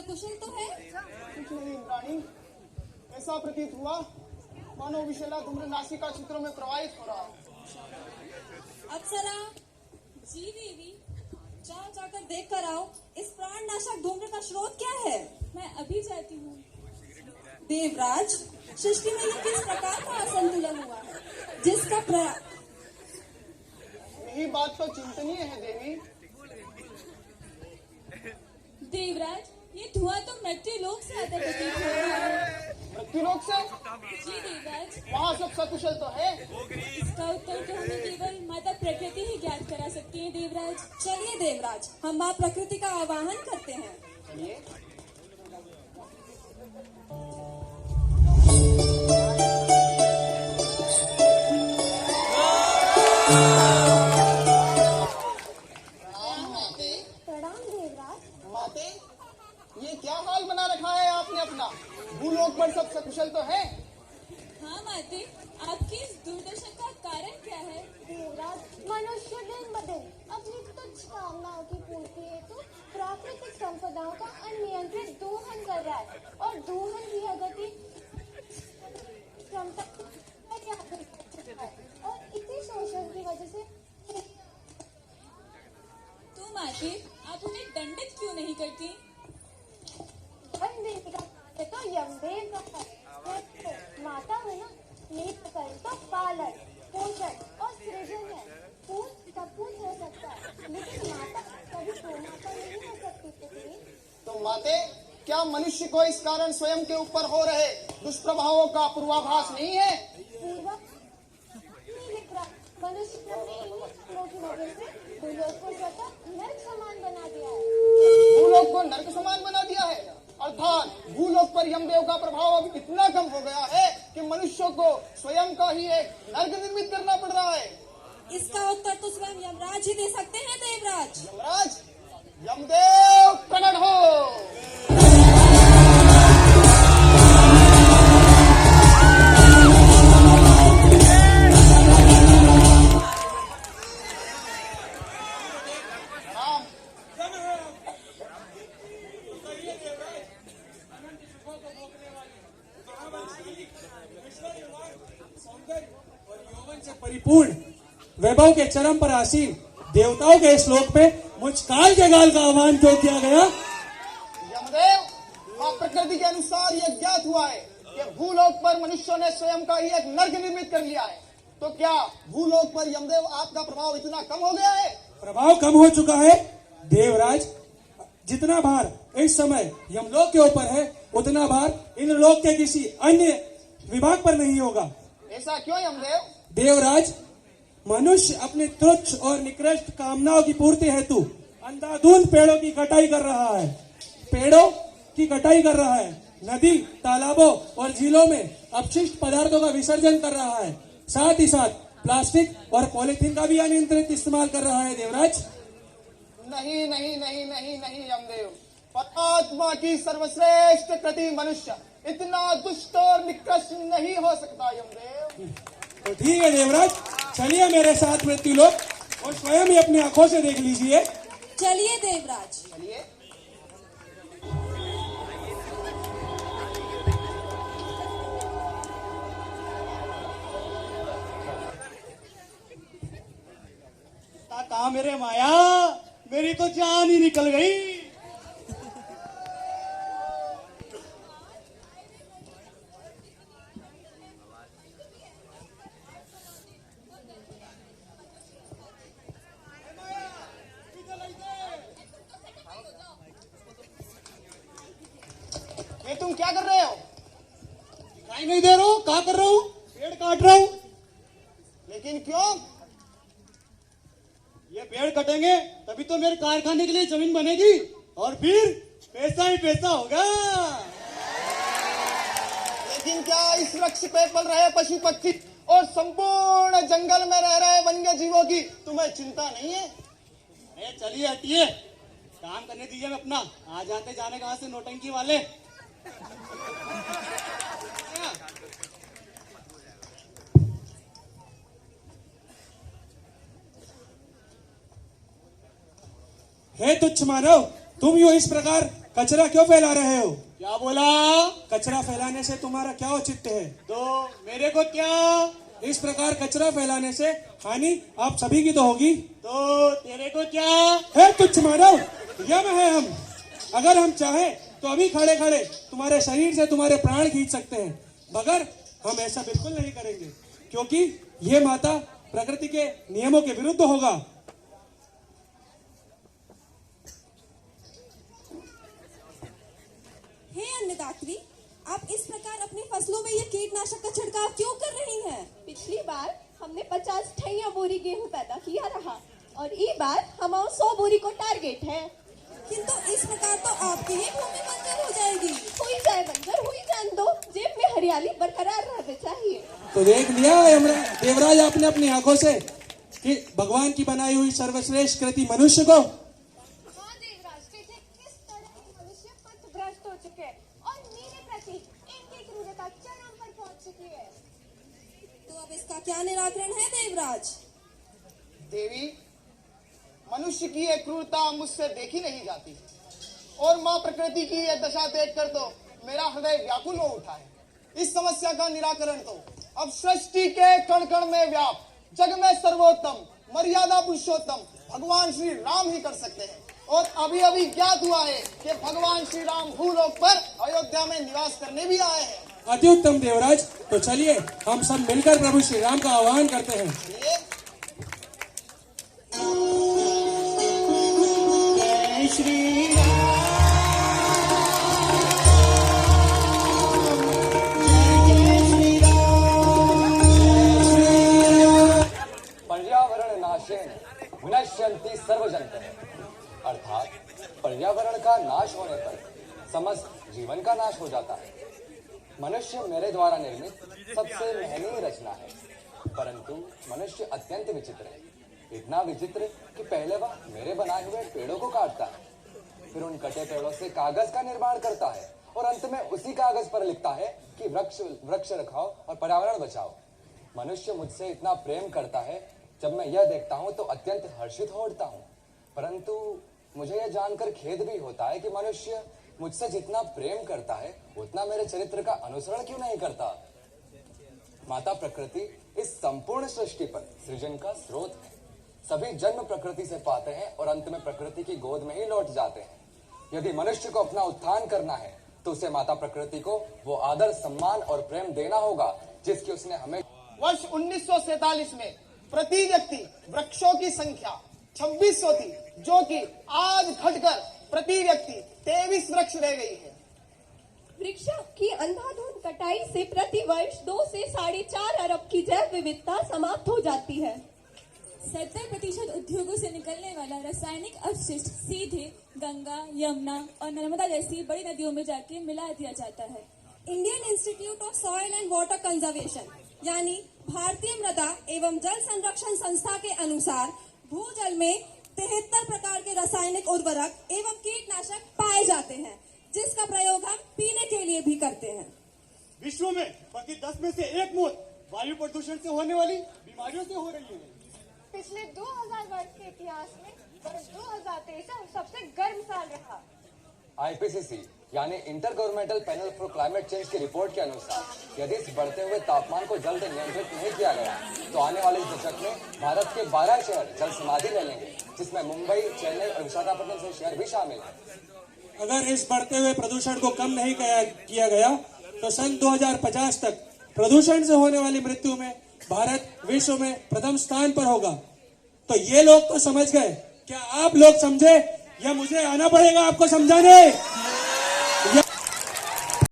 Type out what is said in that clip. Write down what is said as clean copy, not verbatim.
सकुशल तो है? कुछ नहीं इंद्राणी, ऐसा प्रतीत हुआ मानो विशेला धूम्र नासिका चित्रों में प्रवाहित हो रहा है। अप्सरा, जी देवी, जाओ जाकर देख कर आओ, इस प्राण नाशक धूम्र का स्रोत क्या है? मैं अभी जाती हूँ। देवराज, सृष्टि में ये किस प्रकार का असंतुलन हुआ है जिसका यही बात तो चिंतनीय है देवी। देवराज, ये धुआं तो मृत्यु लोक से आता प्रतीत हो रहा है। मृत्यु लोक से? जी देवराज। वहाँ सब सकुशल तो है। इसका उत्तर तो हमें केवल माता प्रकृति ही ज्ञात करा सकती है देवराज। चलिए देवराज, हम माँ प्रकृति का आवाहन करते हैं। चलिए। प्रणाम देवराज। माते, ये क्या हाल बना रखा है आपने अपना? भूलोक पर सब सकुशल तो है? हाँ माते, आपकी इस दुर्दशा का कारण क्या है? देवराज, मनुष्य दिन ब दिन अपनी तुच्छ कामनाओं की पूर्ति हेतु प्राकृतिक संपदाओं का अनियंत्रित दोहन कर रहा है और दोहन की यह गति क्षमता और इसी शोषण की वजह से तो माते, आप उन्हें दंडित क्यों नहीं करती? धन देने का कार्य तो यमदेव का है। तो माता है ना, नेत्र करें तो पालन, पोषण और सृजन है। पूत सब कुछ हो सकता है, लेकिन माता कभी प्रोमाता नहीं हो सकती पृथ्वी। तो माते, क्या मनुष्य को इस कारण स्वयं के ऊपर हो रहे दुष्प्रभावों का पूर्वाभास नहीं है? पूर्वक नहीं दिख रहा। मनुष्य ने अपने इन्हीं फलों की वजह से भूलोक को स्वतः नर्क समान बना दिया है। भूलोक को नर्क समान बना दिया है, अर्थात भूलोक पर यमदेव का प्रभाव अब इतना कम हो गया है कि मनुष्यों को स्वयं का ही एक नर्क निर्मित करना पड़ रहा है। इसका उत्तर तो स्वयं यमराज ही दे सकते हैं देवराज। यमराज, यमदेव प्रकट हो। राम, परिपूर्ण वैभव के चरम पर आसीन देवताओं के श्लोक पे मुझ काल के गाल का आह्वान क्यों किया गया? यमदेव, वहाँ प्रकृति के अनुसार यह ज्ञात हुआ है कि भूलोक पर मनुष्यों ने स्वयं का ही एक नर्क निर्मित कर लिया है। तो क्या भूलोक पर यमदेव आपका प्रभाव इतना कम हो गया है? प्रभाव कम हो चुका है देवराज। जितना भार इस समय यमलोक के ऊपर है, उतना भार इंद्रलोक के किसी अन्य विभाग पर नहीं होगा। ऐसा क्यों यमदेव? देवराज, मनुष्य अपने तुच्छ और निकृष्ट कामनाओं की पूर्ति हेतु अंधाधुंध पेड़ों की कटाई कर रहा है। पेड़ों की कटाई कर रहा है, नदी, तालाबों और झीलों में अपशिष्ट पदार्थों का विसर्जन कर रहा है, साथ ही साथ प्लास्टिक और पॉलीथीन का भी अनियंत्रित इस्तेमाल कर रहा है देवराज। नहीं नहीं नहीं नहीं नहीं यमदेव, परमात्मा की सर्वश्रेष्ठ कृति मनुष्य इतना दुष्ट और निकृष्ट नहीं हो सकता यमदेव। तो ठीक है देवराज, चलिए मेरे साथ मृत्यु लोक और स्वयं ही अपनी आंखों से देख लीजिए। चलिए देवराज। चलिए। कहा मेरे माया, मेरी तो जान ही निकल गई। ये तुम क्या कर रहे हो? दिखाई नहीं दे रहा हूँ, क्या कर रहा हूँ? पेड़ काट रहा हूँ। लेकिन क्यों? ये पेड़ कटेंगे तभी तो मेरे कारखाने के लिए जमीन बनेगी और फिर पैसा ही पैसा होगा। लेकिन क्या इस वृक्ष पे पल रहे पशु पक्षी और संपूर्ण जंगल में रह रहे वन्य जीवों की तुम्हें चिंता नहीं है? अरे चलिए हटिए, काम करने दीजिए मैं अपना। आ जाते जाने कहाँ से नौटंकी वाले। हे तुच्छ मानव, तुम यूं इस प्रकार कचरा क्यों फैला रहे हो? क्या बोला? कचरा फैलाने से तुम्हारा क्या औचित्य है? तो मेरे को क्या? इस प्रकार कचरा फैलाने से हानि आप सभी की तो होगी। तो तेरे को क्या? है तुच्छ मानव, यम है हम। अगर हम चाहें तो अभी खड़े खड़े तुम्हारे शरीर से तुम्हारे प्राण खींच सकते हैं, मगर हम ऐसा बिल्कुल नहीं करेंगे, क्योंकि ये माता प्रकृति के नियमों के विरुद्ध होगा। हे अन्नदात्री, आप इस प्रकार अपनी फसलों में ये कीटनाशक का छिड़काव क्यों कर रही हैं? पिछली बार हमने 50 ठैया बोरी गेहूं पैदा किया रहा और ई बार हमारा 100 बोरी को टारगेट है। किंतु इस प्रकार तो आपकी ही भूमि बंजर हो जाएगी। हुई जाए बंजर, हुई जान दो, जेब में हरियाली बरकरार रहनी चाहिए। तो देख लिया देवराज आपने अपनी आंखों से कि भगवान की बनाई हुई सर्वश्रेष्ठ कृति मनुष्य को। हाँ देवराज, देखें किस तरह के मनुष्य पथभ्रष्ट हो चुके हैं और मेरे प्रति इनकी क्रूरता चरम पर पहुंच चुकी है। तो अब इसका क्या निराकरण है देवराज? देवी, मनुष्य की ये क्रूरता मुझसे देखी नहीं जाती और माँ प्रकृति की ये दशा देखकर तो मेरा हृदय व्याकुल हो उठा है। इस समस्या का निराकरण तो अब सृष्टि के कण कण में व्याप्त, जग में सर्वोत्तम, मर्यादा पुरुषोत्तम भगवान श्री राम ही कर सकते हैं। और अभी अभी ज्ञात हुआ है कि भगवान श्री राम भूलोक पर अयोध्या में निवास करने भी आए हैं। अति उत्तम देवराज, तो चलिए हम सब मिलकर प्रभु श्री राम का आह्वान करते हैं। ये जय श्री पर्यावरण नाशेन विनश्यन्ति सर्वजन्तयः, अर्थात पर्यावरण का नाश होने पर समस्त जीवन का नाश हो जाता है। मनुष्य मेरे द्वारा निर्मित सबसे महनीय रचना है, परंतु मनुष्य अत्यंत विचित्र है। इतना विचित्र कि पहले वह मेरे बनाए हुए पेड़ों को काटता है, फिर उन कटे पेड़ों से कागज का निर्माण करता है और अंत में उसी कागज पर लिखता है कि वृक्ष रखाओ और पर्यावरण बचाओ। मनुष्य मुझसे इतना प्रेम करता है, जब मैं यह देखता हूँ तो अत्यंत हर्षित हो उठता हूँ, परंतु मुझे यह जानकर खेद भी होता है कि मनुष्य मुझसे जितना प्रेम करता है उतना मेरे चरित्र का अनुसरण क्यों नहीं करता। माता प्रकृति इस संपूर्ण सृष्टि पर सृजन का स्रोत है। सभी जन्म प्रकृति से पाते हैं और अंत में प्रकृति की गोद में ही लौट जाते हैं। यदि मनुष्य को अपना उत्थान करना है तो उसे माता प्रकृति को वो आदर, सम्मान और प्रेम देना होगा जिसकी उसने हमें। वर्ष 1947 में प्रति व्यक्ति वृक्षों की संख्या 2600 थी, जो कि आज घटकर प्रति व्यक्ति 23 वृक्ष रह गई है। वृक्षों की अंधाधुंध कटाई से प्रति वर्ष 2 से 4.5 अरब की जैव विविधता समाप्त हो जाती है। 70% उद्योगों से निकलने वाला रासायनिक अपशिष्ट सीधे गंगा, यमुना और नर्मदा जैसी बड़ी नदियों में जाके मिला दिया जाता है। Indian institute of soil and water conservation यानी भारतीय मृदा एवं जल संरक्षण संस्था के अनुसार भूजल में 73 प्रकार के रासायनिक उर्वरक एवं कीटनाशक पाए जाते हैं, जिसका प्रयोग हम पीने के लिए भी करते हैं। विश्व में प्रति 10 में से 1 मौत वायु प्रदूषण से होने वाली बीमारियों से हो रही है। पिछले 2000 वर्ष के इतिहास में वर्ष 2023 सबसे गर्म साल रहा। आईपीसीसी यानी inter governmental panel for climate change की रिपोर्ट के अनुसार यदि इस बढ़ते हुए तापमान को जल्द नियंत्रित नहीं किया गया तो आने वाले इस दशक में भारत के 12 शहर जल समाधि ले लेंगे, जिसमें मुंबई, चेन्नई और विशाखापट्टनम से शहर भी शामिल हैं। अगर इस बढ़ते हुए प्रदूषण को कम नहीं किया गया तो सन 2050 तक प्रदूषण से होने वाली मृत्यु में भारत विश्व में प्रथम स्थान पर होगा। तो ये लोग तो समझ गए, क्या आप लोग समझे या मुझे आना पड़ेगा आपको समझाने?